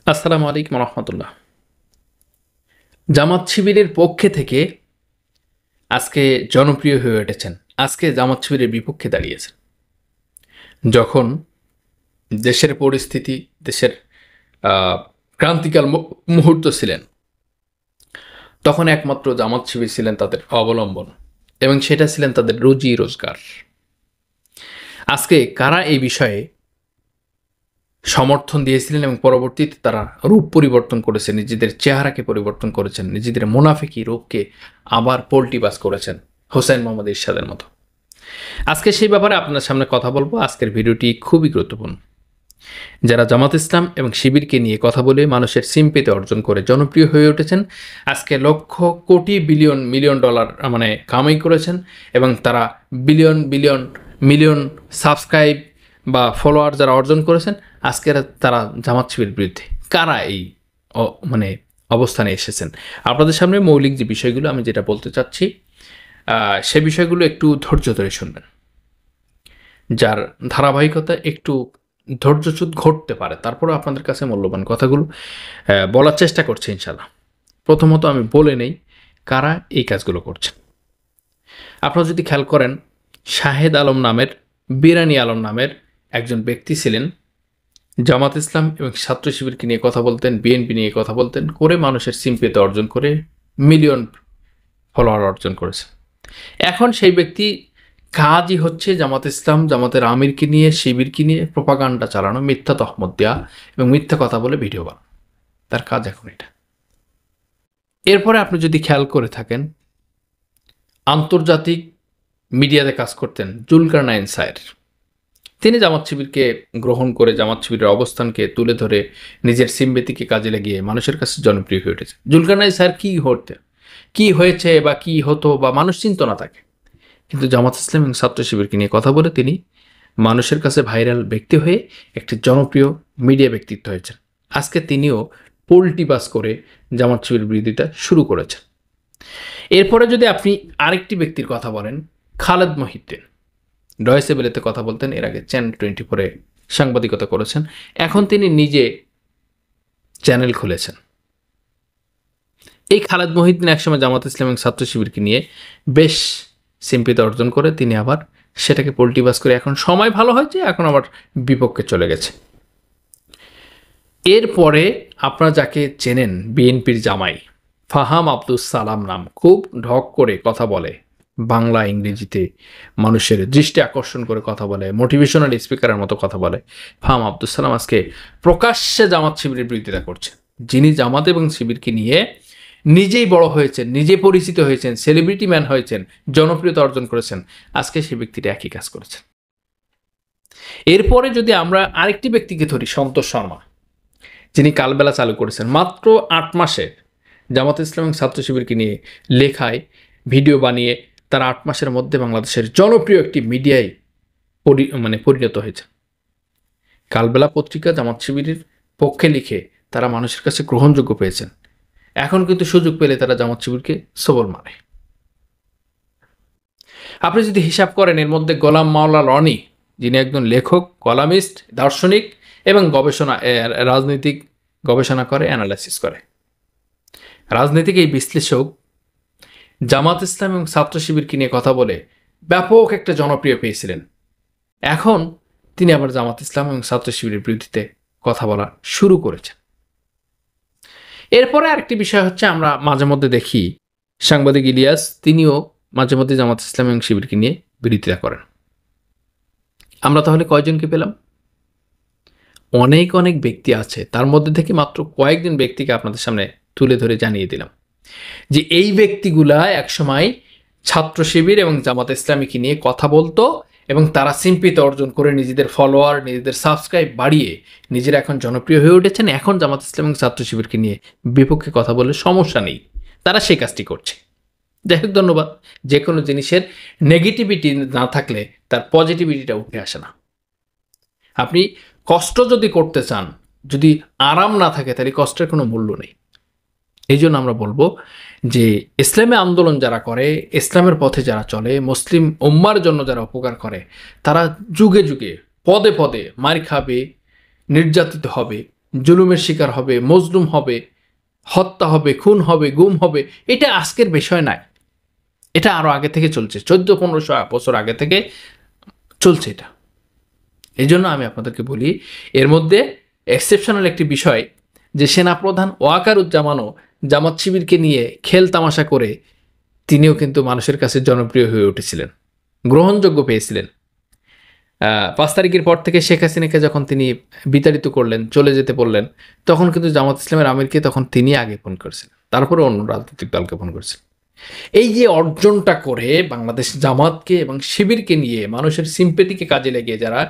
আসসালামু আলাইকুম রহমতুল্লাহ। জামাত শিবিরের পক্ষে থেকে আজকে জনপ্রিয় হয়ে উঠেছেন, আজকে জামাত শিবিরের বিপক্ষে দাঁড়িয়েছেন। যখন দেশের পরিস্থিতি, দেশের ক্রান্তিকাল মুহূর্ত ছিলেন, তখন একমাত্র জামাত শিবির ছিলেন তাদের অবলম্বন এবং সেটা ছিলেন তাদের রুজি রোজগার। আজকে কারা এই বিষয়ে সমর্থন দিয়েছিলেন এবং পরবর্তীতে তারা রূপ পরিবর্তন করেছেন, নিজেদের চেহারাকে পরিবর্তন করেছেন, নিজেদের মুনাফিকি রূপকে আবার পোল্টিবাজ করেছেন হোসেন মোহাম্মদ এরশাদের মতো। আজকে সেই ব্যাপারে আপনার সামনে কথা বলবো। আজকের ভিডিওটি খুবই গুরুত্বপূর্ণ। যারা জামাত ইসলাম এবং শিবিরকে নিয়ে কথা বলে মানুষের সিম্পেতে অর্জন করে জনপ্রিয় হয়ে উঠেছেন, আজকে lakh crore billion million dollar কামাই করেছেন এবং তারা বিলিয়ন বিলিয়ন মিলিয়ন সাবস্ক্রাইব বা ফলোয়ার যারা অর্জন করেছেন, আজকে তারা জামাত শিবিরের বিরুদ্ধে। কারা এই অবস্থানে এসেছেন? আপনাদের সামনে মৌলিক যে বিষয়গুলো আমি যেটা বলতে চাচ্ছি, সে বিষয়গুলো একটু ধৈর্য ধরে শুনবেন। যার ধারাবাহিকতা একটু ধৈর্যচ্যুত ঘটতে পারে, তারপরেও আপনাদের কাছে মূল্যবান কথাগুলো বলার চেষ্টা করছে ইনশাল্লাহ। প্রথমত আমি বলে নেই কারা এই কাজগুলো করছেন। আপনারা যদি খেয়াল করেন, শাহেদ আলম নামের, বিরানি আলম নামের একজন ব্যক্তি ছিলেন, জামাত ইসলাম এবং ছাত্র শিবিরকে নিয়ে কথা বলতেন, বিএনপি নিয়ে কথা বলতেন, করে মানুষের সিম্পেতে অর্জন করে মিলিয়ন ফলোয়ার অর্জন করেছে। এখন সেই ব্যক্তি কাজই হচ্ছে জামাত ইসলাম, জামাতের আমিরকে নিয়ে, শিবিরকে নিয়ে প্রোপাগান্ডা চালানো, মিথ্যা তহমত দেওয়া এবং মিথ্যা কথা বলে ভিডিও বানানো। তার কাজ এখন এটা। এরপরে আপনি যদি খেয়াল করে থাকেন, আন্তর্জাতিক মিডিয়াতে কাজ করতেন জুলকারনাইন স্যার। তিনি জামাত শিবিরকে গ্রহণ করে জামাত শিবিরের অবস্থানকে তুলে ধরে নিজের সিম্পেথিকে কাজে লাগিয়ে মানুষের কাছে জনপ্রিয় হয়ে উঠেছে। জুলকারনাইন স্যার কি হয়েছে বা কি হতো বা মানুষ চিন্ত না থাকে, কিন্তু জামাত ইসলাম এবং ছাত্র শিবিরকে নিয়ে কথা বলে তিনি মানুষের কাছে ভাইরাল ব্যক্তি হয়ে একটি জনপ্রিয় মিডিয়া ব্যক্তিত্ব হয়েছেন। আজকে তিনিও পোল্টিবাজ করে জামাত শিবির বিরোধিতা শুরু করেছেন। এরপরে যদি আপনি আরেকটি ব্যক্তির কথা বলেন, খালেদ মহিউদ্দিন, ডয়েচে ভেলেতে কথা বলতেন, এর আগে চ্যানেল 24-এ সাংবাদিকতা করেছেন, এখন তিনি নিজে চ্যানেল খুলেছেন। এই খালেদ মহিউদ্দিন একসময় জামাত ইসলাম এবং ছাত্র শিবিরকে নিয়ে বেশ সিম্পেথি অর্জন করে তিনি আবার সেটাকে পোল্টিবাজ করে এখন সময় ভালো হয়েছে, এখন আবার বিপক্ষে চলে গেছে। এরপরে আপনারা যাকে চেনেন, বিএনপির জামাই ফাহাম আব্দুস সালাম নাম, খুব ঢক করে কথা বলে, বাংলা ইংরেজিতে মানুষের দৃষ্টি আকর্ষণ করে কথা বলে, মোটিভেশনাল স্পিকারের মতো কথা বলে। ফাহাম আব্দুস সালাম আজকে প্রকাশ্যে জামাত শিবিরের বিরোধিতা করছে। যিনি জামাত এবং শিবিরকে নিয়ে নিজেই বড় হয়েছেন, নিজে পরিচিত হয়েছেন, সেলিব্রিটি ম্যান হয়েছেন, জনপ্রিয়তা অর্জন করেছেন, আজকে সেই ব্যক্তিটা একই কাজ করেছেন। এরপরে যদি আমরা আরেকটি ব্যক্তিকে ধরি, সন্তোষ শর্মা, যিনি কালবেলা চালু করেছেন মাত্র 8 মাসে জামাত ইসলাম এবং ছাত্র শিবিরকে নিয়ে লেখায় ভিডিও বানিয়ে তারা 8 মাসের মধ্যে বাংলাদেশের জনপ্রিয় একটি মিডিয়ায় পরিণত হয়েছে। কালবেলা পত্রিকা জামাত শিবিরের পক্ষে লিখে তারা মানুষের কাছে গ্রহণযোগ্য পেয়েছেন। এখন কিন্তু সুযোগ পেলে তারা জামাত শিবিরকে সবল মারে। আপনি যদি হিসাব করেন, এর মধ্যে গোলাম মাওলা রনি, যিনি একজন লেখক, কলামিস্ট, দার্শনিক এবং রাজনৈতিক গবেষণা করে, অ্যানালাইসিস করে, রাজনৈতিক এই বিশ্লেষক, জামাত ইসলাম এবং ছাত্র শিবিরকে নিয়ে কথা বলে ব্যাপক একটা জনপ্রিয় পেয়েছিলেন। এখন তিনি আবার জামাত ইসলাম এবং ছাত্র শিবিরের বিরুদ্ধে কথা বলা শুরু করেছেন। এরপরে আরেকটি বিষয় হচ্ছে, আমরা মাঝে মধ্যে দেখি সাংবাদিক ইলিয়াস, তিনিও মাঝে মধ্যে জামাত ইসলাম এবং শিবিরকে নিয়ে বিরোধিতা করেন। আমরা তাহলে কয়জনকে পেলাম? অনেক অনেক ব্যক্তি আছে, তার মধ্যে থেকে মাত্র কয়েকজন ব্যক্তিকে আপনাদের সামনে তুলে ধরে জানিয়ে দিলাম যে এই ব্যক্তিগুলা একসময় ছাত্র শিবির এবং জামাত ইসলামীকে নিয়ে কথা বলতো এবং তারা সিম্পেথি অর্জন করে নিজেদের ফলোয়ার, নিজেদের সাবস্ক্রাইব বাড়িয়ে নিজেরা এখন জনপ্রিয় হয়ে উঠেছেন। এখন জামাত ইসলাম এবং ছাত্র শিবিরকে নিয়ে বিপক্ষে কথা বলে সমস্যা নেই, তারা সেই কাজটি করছে। যাই হোক, ধন্যবাদ। যে কোনো জিনিসের নেগেটিভিটি না থাকলে তার পজিটিভিটিটা উঠে আসে না। আপনি কষ্ট যদি করতে চান, যদি আরাম না থাকে, তাহলে কষ্টের কোনো মূল্য নেই। এই জন্য আমরা বলবো যে ইসলামী আন্দোলন যারা করে, ইসলামের পথে যারা চলে, মুসলিম উম্মার জন্য যারা উপকার করে, তারা যুগে যুগে পদে পদে মার খাবে, নির্যাতিত হবে, জুলুমের শিকার হবে, মজলুম হবে, হত্যা হবে, খুন হবে, গুম হবে। এটা আজকের বিষয় নাই, এটা আরও আগে থেকে চলছে, 1400-1500 বছর আগে থেকে চলছে এটা। এই জন্য আমি আপনাদেরকে বলি, এর মধ্যে এক্সেপশনাল একটি বিষয় যে সেনাপ্রধান ওয়াকারুজ্জামানও জামাত শিবিরকে নিয়ে খেল তামাশা করে তিনিও কিন্তু মানুষের কাছে জনপ্রিয় হয়ে উঠেছিলেন, গ্রহণযোগ্য পেয়েছিলেন। 5 তারিখের পর থেকে শেখ হাসিনাকে যখন তিনি বিতাড়িত করলেন, চলে যেতে বললেন, তখন কিন্তু জামাত ইসলামের আমিরকে তখন তিনি আগে ফোন করেছিলেন, তারপরে অন্য রাজনৈতিক দলকে ফোন করেছিলেন। এই যে অর্জনটা করে বাংলাদেশ জামাতকে এবং শিবিরকে নিয়ে মানুষের সিম্পেথিকে কাজে লাগিয়ে যারা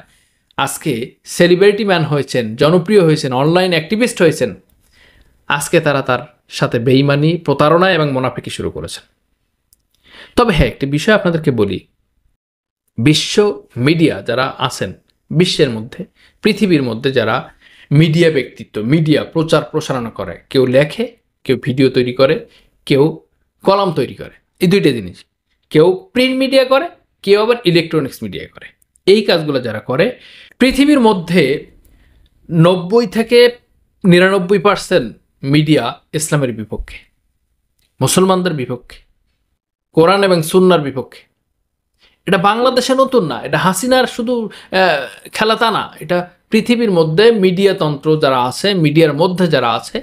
আজকে সেলিব্রিটি ম্যান হয়েছেন, জনপ্রিয় হয়েছেন, অনলাইন অ্যাক্টিভিস্ট হয়েছেন, আজকে তারা তার সাথে বেইমানি, প্রতারণা এবং মুনাফিকি শুরু করেছেন। তবে হ্যাঁ, একটি বিষয় আপনাদেরকে বলি, বিশ্ব মিডিয়া যারা আছেন, বিশ্বের মধ্যে, পৃথিবীর মধ্যে যারা মিডিয়া ব্যক্তিত্ব, মিডিয়া প্রচার প্রসারণা করে, কেউ লেখে, কেউ ভিডিও তৈরি করে, কেউ কলাম তৈরি করে, এই দুইটা জিনিস, কেউ প্রিন্ট মিডিয়া করে, কেউ আবার ইলেকট্রনিক্স মিডিয়া করে। এই কাজগুলো যারা করে, পৃথিবীর মধ্যে 90-99% মিডিয়া ইসলামের বিপক্ষে, মুসলমানদের বিপক্ষে, কোরআন এবং সুন্নাহর বিপক্ষে। এটা বাংলাদেশে নতুন না, এটা হাসিনার শুধু খেলা তা না, এটা পৃথিবীর মধ্যে মিডিয়া তন্ত্র যারা আছে, মিডিয়ার মধ্যে যারা আছে,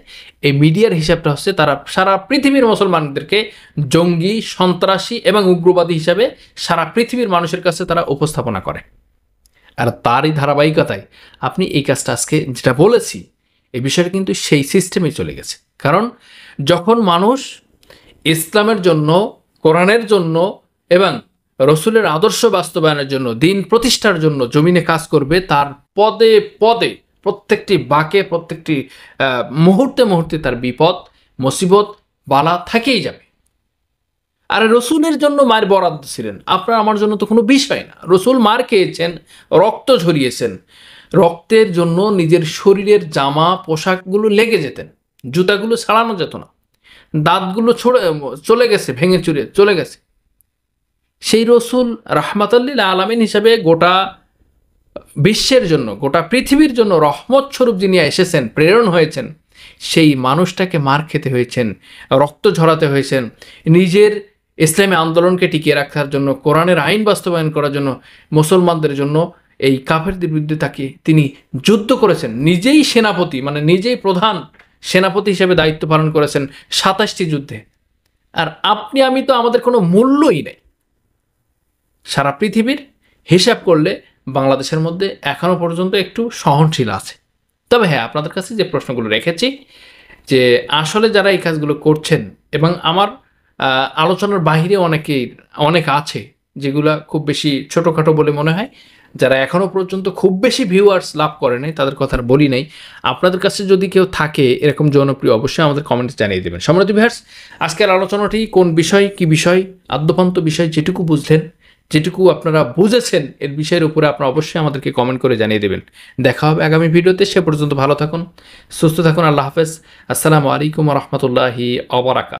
এই মিডিয়ার হিসাবটা হচ্ছে তারা সারা পৃথিবীর মুসলমানদেরকে জঙ্গি, সন্ত্রাসী এবং উগ্রবাদী হিসাবে সারা পৃথিবীর মানুষের কাছে তারা উপস্থাপনা করে। আর তারই ধারাবাহিকতায় আপনি এই কাজটা আজকে যেটা বলেছি, এই বিষয়টা কিন্তু সেই সিস্টেমে চলে গেছে। কারণ যখন মানুষ ইসলামের জন্য, কোরআনের জন্য এবং রসুলের আদর্শ বাস্তবায়নের জন্য, দিন প্রতিষ্ঠার জন্য জমিনে কাজ করবে, তার পদে পদে, প্রত্যেকটি বাঁকে, প্রত্যেকটি মুহূর্তে মুহূর্তে তার বিপদ, মুসিবত, বালা থেকেই যাবে। আর রসুলের জন্য মায়ের বরাদ্দ ছিলেন, আপনার আমার জন্য তো কোনো বিষয় না। রসুল মার খেয়েছেন, রক্ত ঝরিয়েছেন, রক্তের জন্য নিজের শরীরের জামা পোশাকগুলো লেগে যেতেন, জুতাগুলো ছাড়ানো যেত না, দাঁতগুলো চলে গেছে, ভেঙে চুরে চলে গেছে। সেই রসুল রাহমাতাল্লিল আলামিন হিসাবে গোটা বিশ্বের জন্য, গোটা পৃথিবীর জন্য রহমত স্বরূপ যিনি এসেছেন, প্রেরণ হয়েছেন, সেই মানুষটাকে মার খেতে হয়েছেন, রক্ত ঝরাতে হয়েছেন, নিজের ইসলামী আন্দোলনকে টিকিয়ে রাখার জন্য, কোরআনের আইন বাস্তবায়ন করার জন্য, মুসলমানদের জন্য এই কাফেরদের বিরুদ্ধে তাকে তিনি যুদ্ধ করেছেন। নিজেই সেনাপতি, মানে নিজেই প্রধান সেনাপতি হিসেবে দায়িত্ব পালন করেছেন 27টি যুদ্ধে। আর আপনি আমি তো আমাদের কোনো মূল্যই নেই সারা পৃথিবীর হিসাব করলে। বাংলাদেশের মধ্যে এখনও পর্যন্ত একটু সহনশীল আছে। তবে হ্যাঁ, আপনাদের কাছে যে প্রশ্নগুলো রেখেছি, যে আসলে যারা এই কাজগুলো করছেন, এবং আমার আলোচনার বাহিরে অনেক আছে যেগুলো খুব বেশি ছোটোখাটো বলে মনে হয়, যারা এখনও পর্যন্ত খুব বেশি ভিউয়ার্স লাভ করে নাই, তাদের কথা বলি নাই। আপনাদের কাছে যদি কেউ থাকে এরকম জনপ্রিয়, অবশ্যই আমাদের কমেন্টে জানিয়ে দেবেন। সম্মানিত ভিউয়ার্স, আজকের আলোচনাটি কোন বিষয়, কি বিষয়, আদ্যপান্ত বিষয়, যেটুকু বুঝলেন, যেটুকু আপনারা বুঝেছেন, এর বিষয়ের উপরে আপনারা অবশ্যই আমাদেরকে কমেন্ট করে জানিয়ে দেবেন। দেখা হবে আগামী ভিডিওতে। সে পর্যন্ত ভালো থাকুন, সুস্থ থাকুন। আল্লাহ হাফেজ। আসসালামু আলাইকুম ওয়া রাহমাতুল্লাহি ওয়া বারাকাতুহু।